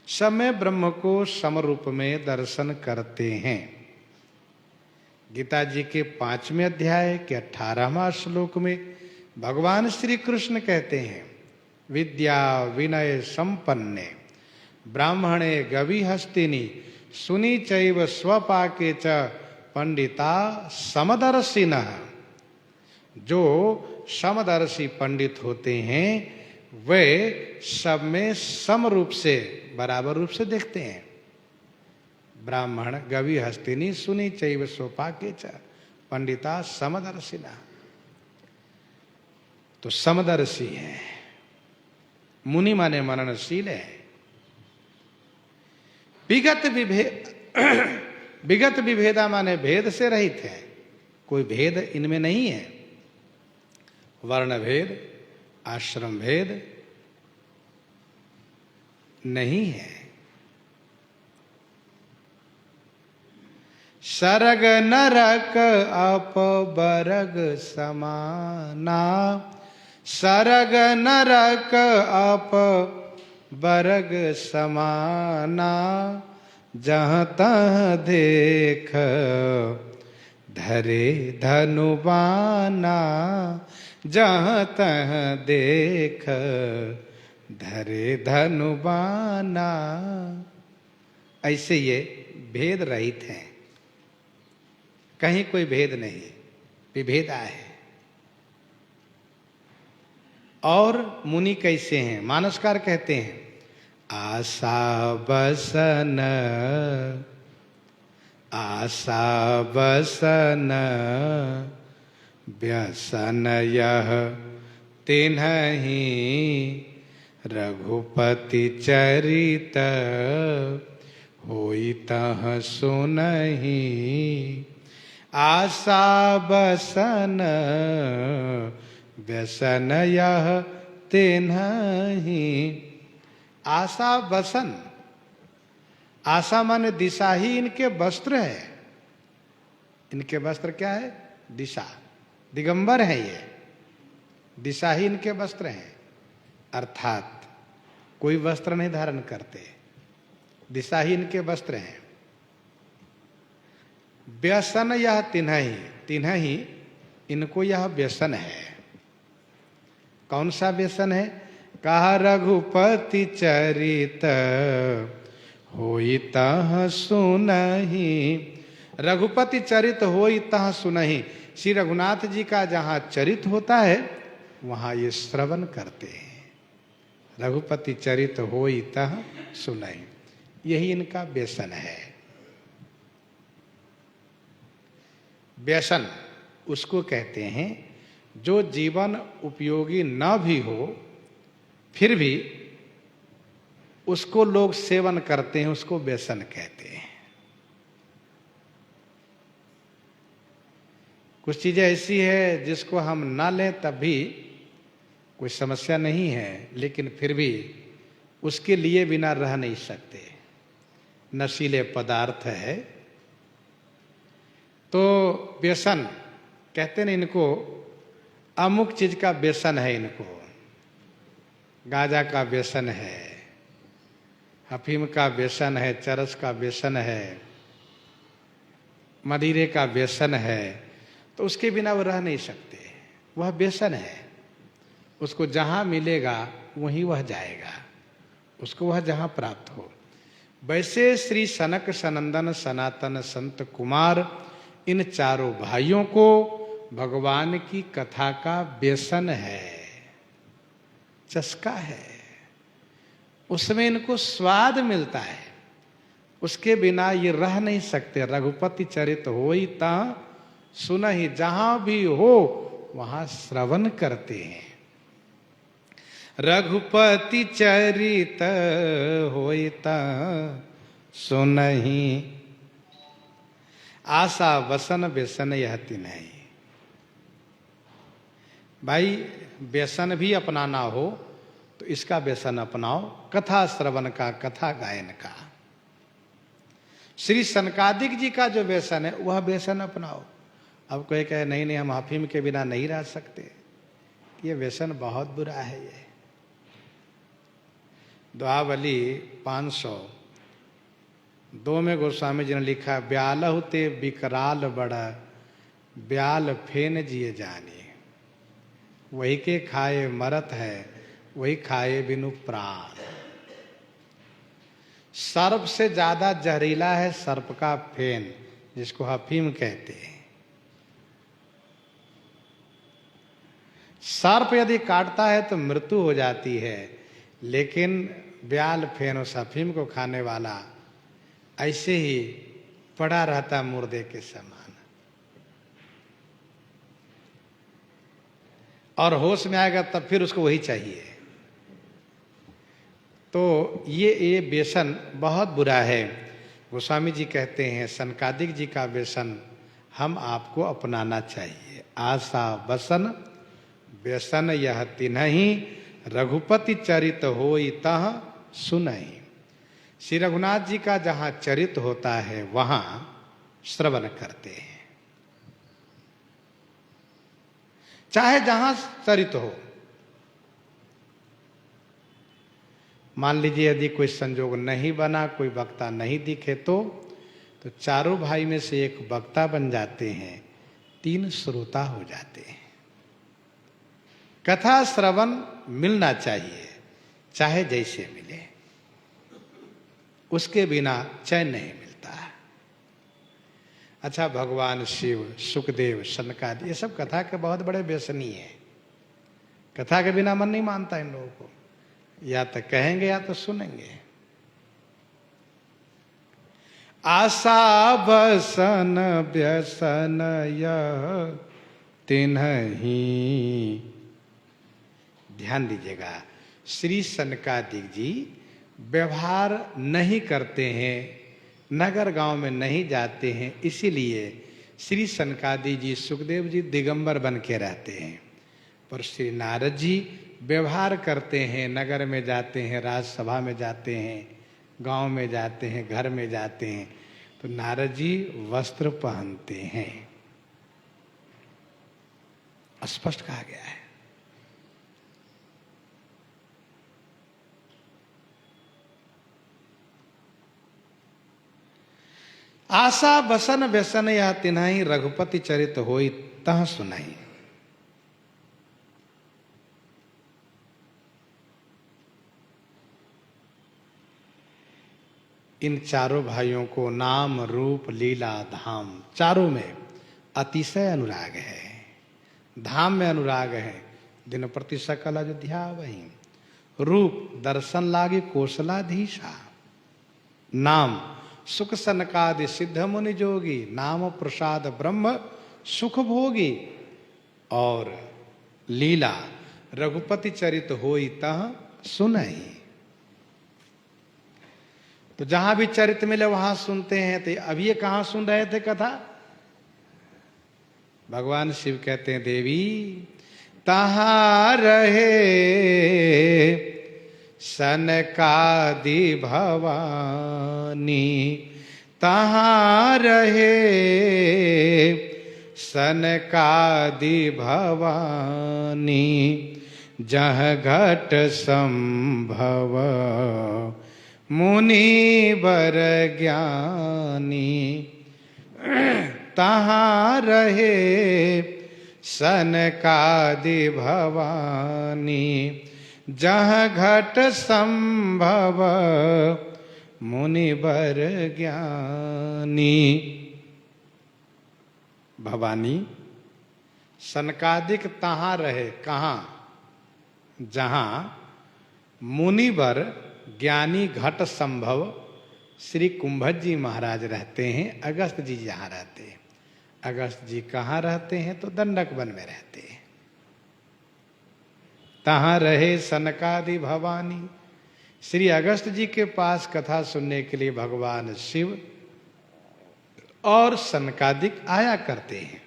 सब में ब्रह्म को समरूप में दर्शन करते हैं। गीता जी के 5वें अध्याय के 18वां श्लोक में भगवान श्री कृष्ण कहते हैं, विद्या विनय संपन्ने ब्राह्मणे गवि हस्तिनी सुनी चैव स्वपाके च पंडिता समदर्शिनः। जो समदर्शी पंडित होते हैं वे सब में सम रूप से, बराबर रूप से देखते हैं। ब्राह्मण गवि हस्तिनी सुनी चैव स्वपाके च पंडिता समदर्शिनः। तो समदर्शी है। मुनि माने मननशील है। विगत विभेदा माने भेद से रहित है। कोई भेद इनमें नहीं है। वर्ण भेद, आश्रम भेद नहीं है। सरग नरक अपबरग समाना, सरग नरक अपबरग समाना, जहाँ तहाँ देख धरे धनुबाना, जहाँ तहाँ देख धरे धनुबाना। ऐसे ये भेद रहित हैं, कहीं कोई भेद नहीं, विभेदा है। और मुनि कैसे हैं? मानसकार कहते हैं, आशा बसन, आशा बसन व्यसन यह तिन्हि, रघुपति चरित होई तह सुनहि। आशा बसन व्यसन यह तिन्हि। आशा बसन, आशा माने दिशा ही इनके वस्त्र है। इनके वस्त्र क्या है? दिशा, दिगंबर है ये, दिशा ही इनके वस्त्र हैं। अर्थात कोई वस्त्र नहीं धारण करते, दिशा ही इनके वस्त्र हैं। व्यसन यह तिन्हि, तिन्हि इनको यह व्यसन है। कौन सा व्यसन है? कहा रघुपति चरित होई तह सुनहि। रघुपति चरित होई तह सुनहि। श्री रघुनाथ जी का जहाँ चरित होता है वहाँ ये श्रवण करते हैं। रघुपति चरित होई तह सुनहि, यही इनका व्यसन है। व्यसन उसको कहते हैं जो जीवन उपयोगी न भी हो फिर भी उसको लोग सेवन करते हैं, उसको व्यसन कहते हैं। कुछ चीजें ऐसी है जिसको हम ना लें तब भी कोई समस्या नहीं है, लेकिन फिर भी उसके लिए बिना रह नहीं सकते। नशीले पदार्थ है तो व्यसन कहते हैं इनको, अमुक चीज का व्यसन है इनको। गांजा का व्यसन है, अफीम का व्यसन है, चरस का व्यसन है, मदिरे का व्यसन है, तो उसके बिना वो रह नहीं सकते। वह व्यसन है, उसको जहाँ मिलेगा वहीं वह जाएगा, उसको वह जहाँ प्राप्त हो। वैसे श्री सनक सनंदन सनातन संत कुमार इन चारों भाइयों को भगवान की कथा का व्यसन है, चस्का है, उसमें इनको स्वाद मिलता है, उसके बिना ये रह नहीं सकते। रघुपति चरित होई ता सुनहि, जहां भी हो वहां श्रवण करते हैं। रघुपति चरित होई ता सुनहि, आशा वसन व्यसन यह तिन्हि। भाई व्यसन भी अपनाना हो तो इसका व्यसन अपनाओ, कथा श्रवण का, कथा गायन का। श्री सनकादिक जी का जो व्यसन है वह व्यसन अपनाओ। अब कोई कहे नहीं नहीं हम अफीम के बिना नहीं रह सकते, ये व्यसन बहुत बुरा है। ये दुआवली 502 में गोस्वामी जी ने लिखा, ब्यालहु ते विकराल बड़ा, ब्याल फेन जिए जानी, वही के खाए मरत है, वही खाए बिनु प्राण। सर्प से ज्यादा जहरीला है सर्प का फेन, जिसको अफीम कहते हैं। सर्प यदि काटता है तो मृत्यु हो जाती है, लेकिन ब्याल फेन उस अफीम को खाने वाला ऐसे ही पड़ा रहता मुर्दे के समान, और होश में आएगा तब फिर उसको वही चाहिए। तो ये व्यसन बहुत बुरा है। गोस्वामी जी कहते हैं सनकादिक जी का व्यसन हम आपको अपनाना चाहिए। आशा वसन व्यसन यह तिन्हि, रघुपति चरित होई तह सुनहि। श्री रघुनाथ जी का जहाँ चरित होता है वहाँ श्रवण करते हैं, चाहे जहां चरित हो। मान लीजिए यदि कोई संजोग नहीं बना, कोई वक्ता नहीं दिखे तो चारों भाई में से एक वक्ता बन जाते हैं, 3 श्रोता हो जाते हैं। कथा श्रवण मिलना चाहिए, चाहे जैसे मिले, उसके बिना चैन नहीं मिलता है। अच्छा, भगवान शिव, सुखदेव, सनकादि, ये सब कथा के बहुत बड़े व्यसनी हैं। कथा के बिना मन नहीं मानता इन लोगों को, या तो कहेंगे या तो सुनेंगे। आशा बसन व्यसन यह तिन्हीं, ध्यान दीजिएगा, श्री सनकादिक जी व्यवहार नहीं करते हैं, नगर गांव में नहीं जाते हैं, इसीलिए श्री सनकादि जी, सुखदेव जी दिगंबर बन के रहते हैं। पर श्री नारद जी व्यवहार करते हैं, नगर में जाते हैं, राजसभा में जाते हैं, गांव में जाते हैं, घर में जाते हैं, तो नारद जी वस्त्र पहनते हैं, स्पष्ट कहा गया है। आशा बसन व्यसन या तिन्हाई, रघुपति चरित होई तह सुनाई। इन चारों भाइयों को नाम, रूप, लीला, धाम, चारों में अतिशय अनुराग है। धाम में अनुराग है, दिन प्रति सकल अयोध्या वही। रूप दर्शन लागे कौशलाधीशा। नाम सुख सनकादि सिद्ध मुनि जोगी, नाम प्रसाद ब्रह्म सुख भोगी। और लीला रघुपति चरित होई तह सुनहि। तो जहां भी चरित्र मिले वहां सुनते हैं। तो अभी ये कहां सुन रहे थे कथा? भगवान शिव कहते हैं, देवी तहां रहे सनकादि भवानी, तहां रहे सनकादि भवानी, जह घट संभव मुनि बर ज्ञानी, तहां रहे सनकादि भवानी, जह घट संभव मुनि बर ज्ञानी। भवानी सनकादिक तहां रहे, कहाँ? जहां मुनिवर ज्ञानी घट संभव श्री कुंभज जी महाराज रहते हैं, अगस्त जी जहाँ रहते हैं। अगस्त जी कहाँ रहते हैं? तो दंडक वन में रहते हैं। तहां रहे सनकादि भवानी। श्री अगस्त जी के पास कथा सुनने के लिए भगवान शिव और सनकादिक आया करते हैं।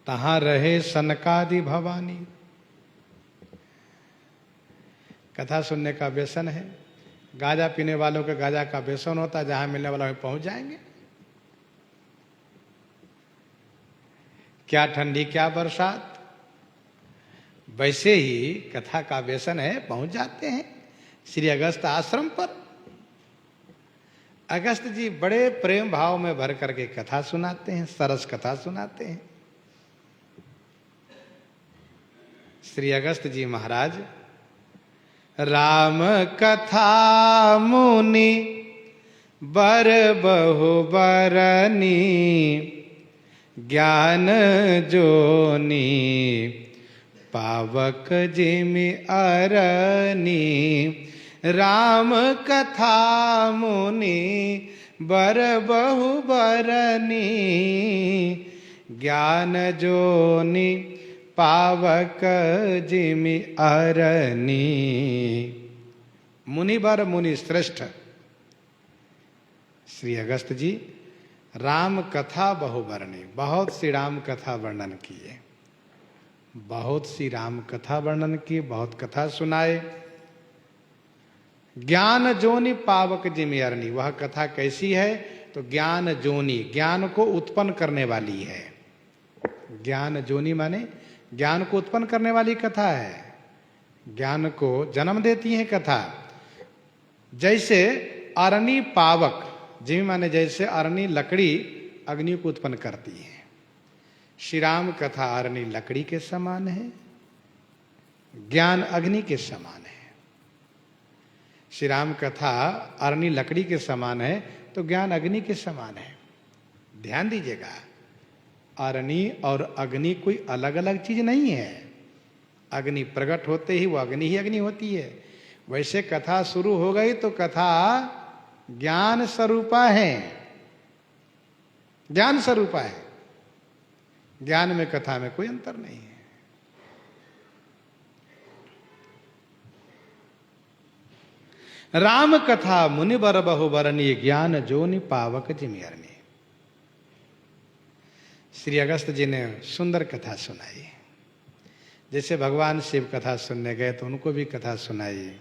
तहां रहे सनकादि भवानी। कथा सुनने का व्यसन है। गांजा पीने वालों के गांजा का व्यसन होता है, जहां मिलने वाला पहुंच जाएंगे। क्या ठंडी क्या बरसात, वैसे ही कथा का व्यसन है, पहुंच जाते हैं श्री अगस्त आश्रम पर। अगस्त जी बड़े प्रेम भाव में भर करके कथा सुनाते हैं, सरस कथा सुनाते हैं। श्री अगस्त जी महाराज राम कथा मुनि बर बहु बरनी, ज्ञान जोनी पावक जिमि अरनी। राम कथा मुनि बर बहु बरनी, ज्ञान जोनी पावक जिमि अरनी। मुनिवर मुनि श्रेष्ठ श्री अगस्त जी राम कथा बहुवर्णी, बहुत सी राम कथा वर्णन किए, बहुत सी राम कथा वर्णन की, बहुत कथा सुनाए। ज्ञान जोनि पावक जिमि अरनी, वह कथा कैसी है? तो ज्ञान जोनी, ज्ञान को उत्पन्न करने वाली है। ज्ञान जोनी माने ज्ञान को उत्पन्न करने वाली कथा है, ज्ञान को जन्म देती है कथा। जैसे अरणी पावक, जिमी माने जैसे अरणी लकड़ी अग्नि को उत्पन्न करती है, श्री राम कथा अरणी लकड़ी के समान है, ज्ञान अग्नि के समान है। श्री राम कथा अरणी लकड़ी के समान है तो ज्ञान अग्नि के समान है। ध्यान दीजिएगा, अरणी और अग्नि कोई अलग अलग चीज नहीं है। अग्नि प्रकट होते ही वो अग्नि ही अग्नि होती है। वैसे कथा शुरू हो गई तो कथा ज्ञान स्वरूपा है, ज्ञान स्वरूपा है। ज्ञान में कथा में कोई अंतर नहीं है। राम कथा मुनिवर बहुबरनी, ज्ञान जोनि पावक जिमियरनी। श्री अगस्त जी ने सुंदर कथा सुनाई। जैसे भगवान शिव कथा सुनने गए तो उनको भी कथा सुनाई।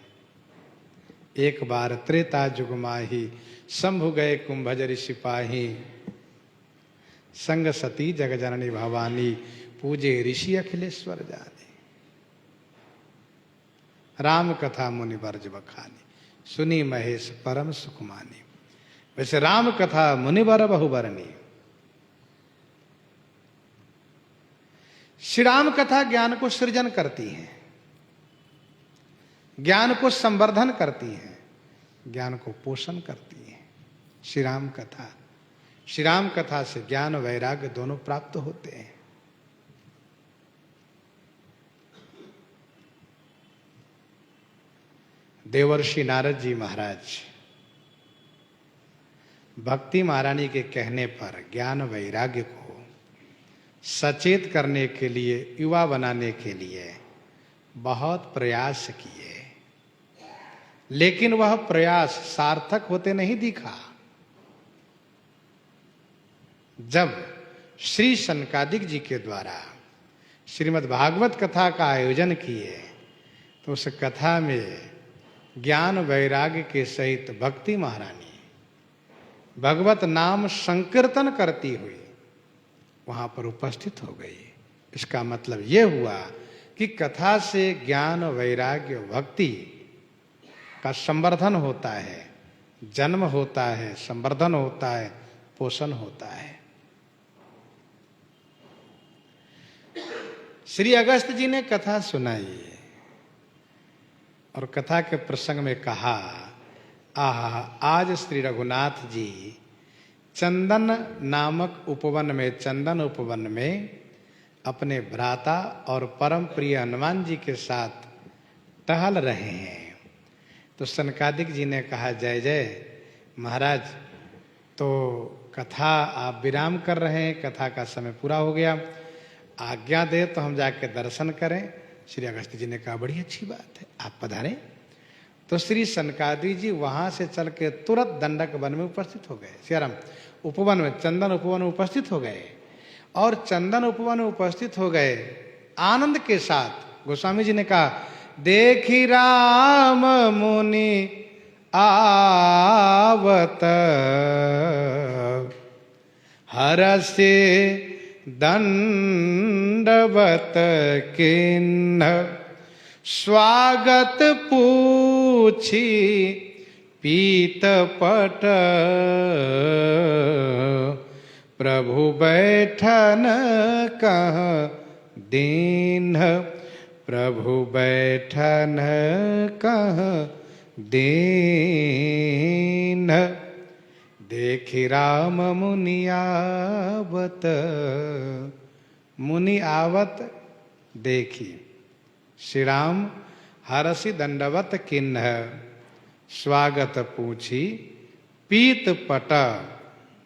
एक बार त्रेता जुग माही, शंभु गए कुंभजरि सिपाही, संग सती जग जननी भवानी, पूजे ऋषि अखिलेश्वर जानी। राम कथा मुनि वर्ज बखानी, सुनी महेश परम सुकुमानी। वैसे राम कथा मुनिवर बहुबरनी। श्री राम कथा ज्ञान को सृजन करती है, ज्ञान को संवर्धन करती है, ज्ञान को पोषण करती है। श्री राम कथा, श्री राम कथा से ज्ञान वैराग्य दोनों प्राप्त होते हैं। देवर्षि नारद जी महाराज भक्ति महारानी के कहने पर ज्ञान वैराग्य को सचेत करने के लिए, युवा बनाने के लिए बहुत प्रयास किए, लेकिन वह प्रयास सार्थक होते नहीं दिखा। जब श्री सनकादिक जी के द्वारा श्रीमद् भागवत कथा का आयोजन किए तो उस कथा में ज्ञान वैराग्य के सहित भक्ति महारानी भगवत नाम संकीर्तन करती हुई वहां पर उपस्थित हो गई। इसका मतलब यह हुआ कि कथा से ज्ञान वैराग्य भक्ति का संवर्धन होता है, जन्म होता है, संवर्धन होता है, पोषण होता है। श्री अगस्त जी ने कथा सुनाई और कथा के प्रसंग में कहा, आहा, आज श्री रघुनाथ जी चंदन नामक उपवन में, चंदन उपवन में अपने भ्राता और परम प्रिय हनुमान जी के साथ टहल रहे हैं। तो सनकादिक जी ने कहा, जय जय महाराज, तो कथा आप विराम कर रहे हैं, कथा का समय पूरा हो गया, आज्ञा दे तो हम जाके दर्शन करें। श्री अगस्त जी ने कहा, बड़ी अच्छी बात है, आप पधारें। तो श्री सनकादिक जी वहां से चल के तुरंत दंडक वन में उपस्थित हो गए। श्रीराम उपवन में, चंदन उपवन में उपस्थित हो गए और चंदन उपवन में उपस्थित हो गए आनंद के साथ। गोस्वामी जी ने कहा, देखी राम मुनि आवत, हरसे दंडवत किन्ह, स्वागत पूछी पीत पट, प्रभु बैठन कह दीन, प्रभु बैठन कह दीन। देखी राम मुनि आवत, मुनि आवत देखी। श्री राम हरसि दंडवत किन्ह, स्वागत पूछी पीत पट,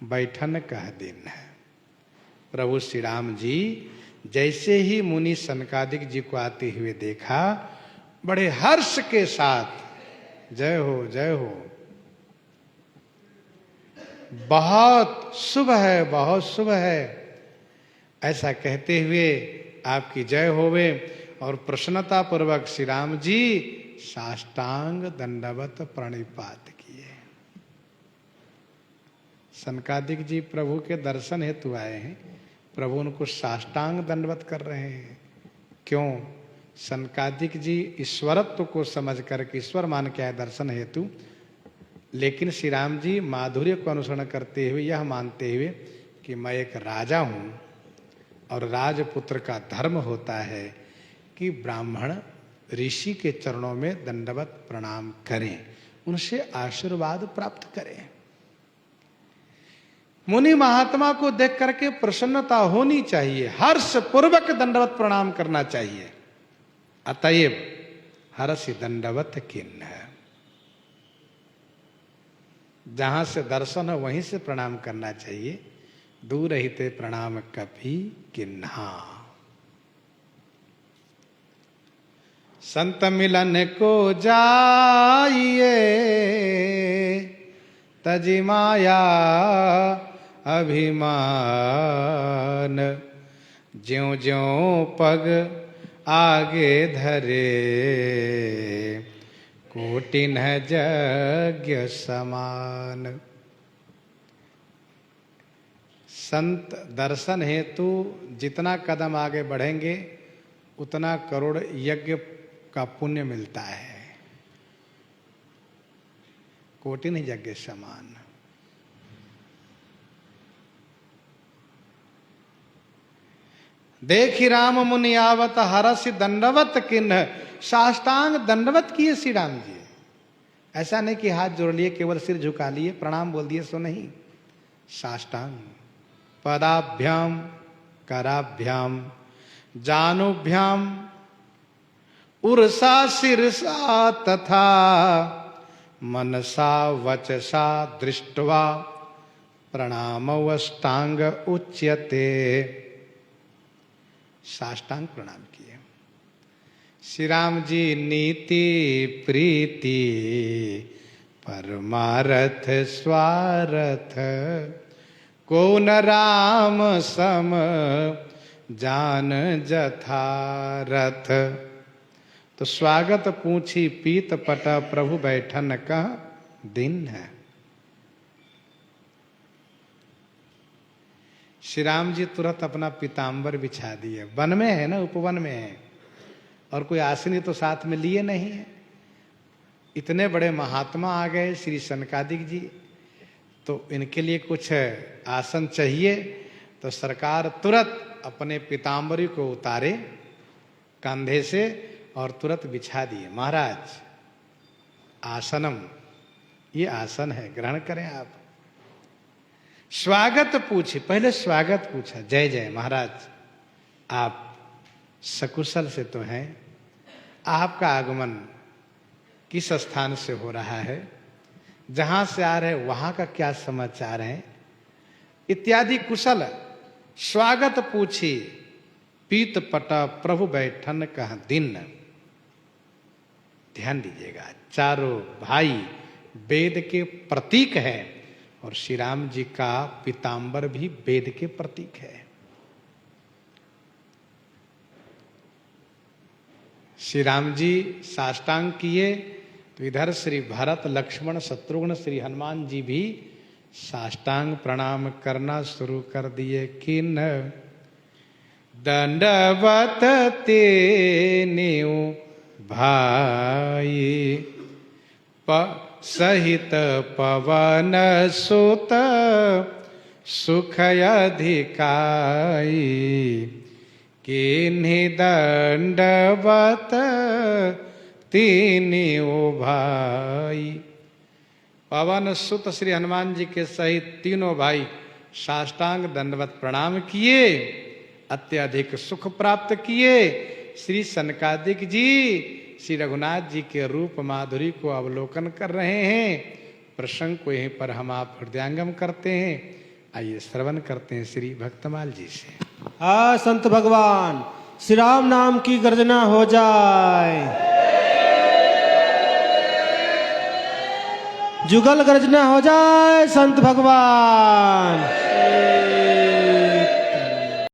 बैठन कह दिन। प्रभु श्री राम जी जैसे ही मुनि सनकादिक जी को आते हुए देखा, बड़े हर्ष के साथ जय हो जय हो, बहुत शुभ है, बहुत शुभ है, ऐसा कहते हुए आपकी जय होवे। और प्रसन्नता पूर्वक श्री राम जी साष्टांग दंडवत प्रणिपात किए। सनकादिक जी प्रभु के दर्शन हेतु आए हैं, प्रभु उनको साष्टांग दंडवत कर रहे हैं। क्यों? सनकादिक जी ईश्वरत्व को समझ करके ईश्वर मान के आए दर्शन हेतु, लेकिन श्री राम जी माधुर्य को अनुसरण करते हुए यह मानते हुए कि मैं एक राजा हूं और राजपुत्र का धर्म होता है कि ब्राह्मण ऋषि के चरणों में दंडवत प्रणाम करें, उनसे आशीर्वाद प्राप्त करें। मुनि महात्मा को देख करके प्रसन्नता होनी चाहिए, हर्ष पूर्वक दंडवत प्रणाम करना चाहिए। अतएव हर्षि दंडवत किन्ह, जहां से दर्शन हो वहीं से प्रणाम करना चाहिए, दूर रहते प्रणाम कभी किन्हा। संत मिलन को जाइए तजी माया अभिमान, ज्यों ज्यों पग आगे धरे कोटिन यज्ञ समान। संत दर्शन हेतु जितना कदम आगे बढ़ेंगे उतना करोड़ यज्ञ का पुण्य मिलता है, कोटिन यज्ञ समान। देखी राम मुनि आवत हरसि दंडवत किन्ह, साष्टांग दंडवत किए श्री राम जी। ऐसा नहीं कि हाथ जोड़ लिए केवल सिर झुका लिए प्रणाम बोल दिए, सो नहीं, साष्टांग पदाभ्याम कराभ्याम जानुभ्याम उर्सा शिरसा तथा मनसा वचसा दृष्ट्वा प्रणामवष्टांग उच्यते। साष्टांग प्रणाम किए। श्री राम जी नीति प्रीति परमारथ स्वारथ, को न राम सम जान जथारथ। तो स्वागत पूछी पीत पट प्रभु बैठन का दिन है। श्री राम जी तुरंत अपना पीताम्बर बिछा दिए। वन में है ना, उपवन में है, और कोई आसनी तो साथ में लिए नहीं है। इतने बड़े महात्मा आ गए श्री सनकादिक जी, तो इनके लिए कुछ आसन चाहिए। तो सरकार तुरंत अपने पीताम्बरी को उतारे कंधे से और तुरंत बिछा दिए। महाराज आसनम, ये आसन है, ग्रहण करें आप। स्वागत पूछे, पहले स्वागत पूछा, जय जय महाराज, आप सकुशल से तो हैं, आपका आगमन किस स्थान से हो रहा है, जहां से आ रहे वहां का क्या समाचार है, इत्यादि कुशल स्वागत पूछी। पीत पटा प्रभु बैठन कह दिन। ध्यान दीजिएगा, चारों भाई वेद के प्रतीक है और श्री राम जी का पीताम्बर भी वेद के प्रतीक है। श्री राम जी साष्टांग किए तो इधर श्री भरत लक्ष्मण शत्रुघ्न श्री हनुमान जी भी साष्टांग प्रणाम करना शुरू कर दिए। किन दंडवत तेनेऊ भाई सहित पवन सुत सुख अधिकाई, किन्हि दंडवत तीनों भाई। पवन सुत श्री हनुमान जी के सहित तीनों भाई साष्टांग दंडवत प्रणाम किए, अत्यधिक सुख प्राप्त किए। श्री सनकादिक जी श्री रघुनाथ जी के रूप माधुरी को अवलोकन कर रहे हैं। प्रसंग को यहीं पर हम आप हृदयांगम करते हैं। आइए श्रवण करते हैं श्री भक्तमाल जी से। संत भगवान श्री राम नाम की गर्जना हो जाए, जुगल गर्जना हो जाए संत भगवान।